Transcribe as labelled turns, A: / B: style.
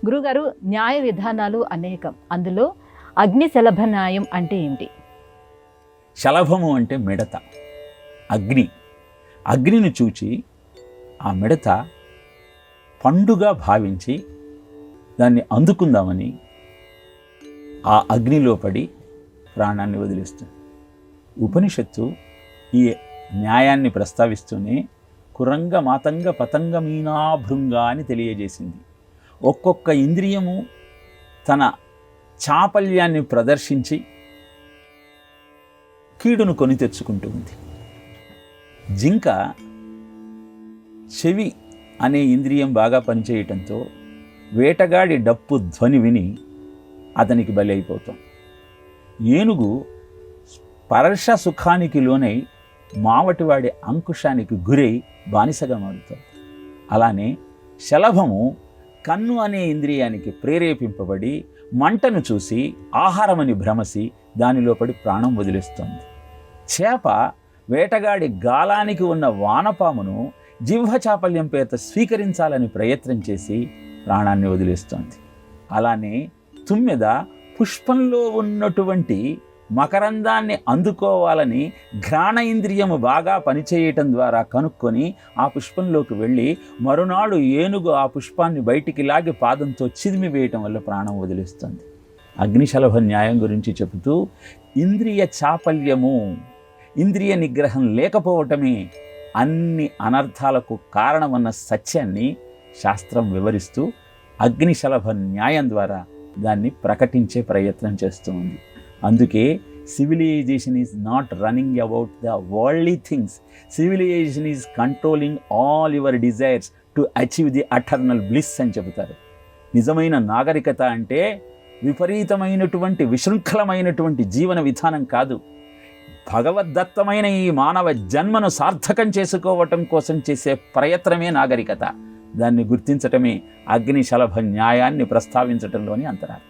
A: గురుగారు, న్యాయ విధానాలు అనేకం. అందులో అగ్ని శలభ న్యాయం అంటే ఏంటి?
B: శలభము అంటే మిడత. అగ్నిని చూచి ఆ మిడత పండుగా భావించి దాన్ని అందుకుందామని ఆ అగ్నిలో పడి ప్రాణాన్ని వదిలేస్తుంది. ఉపనిషత్తు ఈ న్యాయాన్ని ప్రస్తావిస్తూనే కురంగ మాతంగ పతంగ మీనాభృంగ అని తెలియజేసింది. ఒక్కొక్క ఇంద్రియము తన చాపల్యాన్ని ప్రదర్శించి కీడును కొని తెచ్చుకుంటూ ఉంది. జింక చెవి అనే ఇంద్రియం బాగా పనిచేయటంతో వేటగాడి డప్పు ధ్వని విని అతనికి బలి అయిపోతాం. ఏనుగు స్పర్శ సుఖానికి లోనై మావటివాడి అంకుశానికి గురై బానిసగా మారుతాడు. అలానే శలభము కన్ను అనే ఇంద్రియానికి ప్రేరేపింపబడి మంటను చూసి ఆహారమని భ్రమసి దానిలో పడి ప్రాణం వదిలేస్తోంది. చేప వేటగాడి గాలానికి ఉన్న వానపామును జిహ్వ చాపల్యం పేరుతో స్వీకరించాలని ప్రయత్నం చేసి ప్రాణాన్ని వదిలేస్తోంది. అలానే తుమ్మెద పుష్పంలో ఉన్నటువంటి మకరందాన్ని అందుకోవాలని ఘ్రాణ ఇంద్రియము బాగా పనిచేయటం ద్వారా కనుక్కొని ఆ పుష్పంలోకి వెళ్ళి మరునాడు ఏనుగు ఆ పుష్పాన్ని బయటికి లాగి పాదంతో చిదిమి వేయటం వల్ల ప్రాణం వదిలేస్తుంది. అగ్నిశలభ న్యాయం గురించి చెబుతూ ఇంద్రియ చాపల్యము, ఇంద్రియ నిగ్రహం లేకపోవటమే అన్ని అనర్థాలకు కారణమన్న సత్యాన్ని శాస్త్రం వివరిస్తూ అగ్నిశలభ న్యాయం ద్వారా దాన్ని ప్రకటించే ప్రయత్నం చేస్తూ ఉంది. అందుకే civilisation is not running about the worldly things. Civilisation is controlling all your desires to achieve the eternal bliss అని చెబుతారు. నిజమైన నాగరికత అంటే విపరీతమైనటువంటి విశృంఖలమైనటువంటి జీవన విధానం కాదు. భగవద్దత్తమైన ఈ మానవ జన్మను సార్థకం చేసుకోవటం కోసం చేసే ప్రయత్నమే నాగరికత. దాన్ని గుర్తించటమే అగ్నిశలభ న్యాయాన్ని ప్రస్తావించటంలోని అంతరార్థం.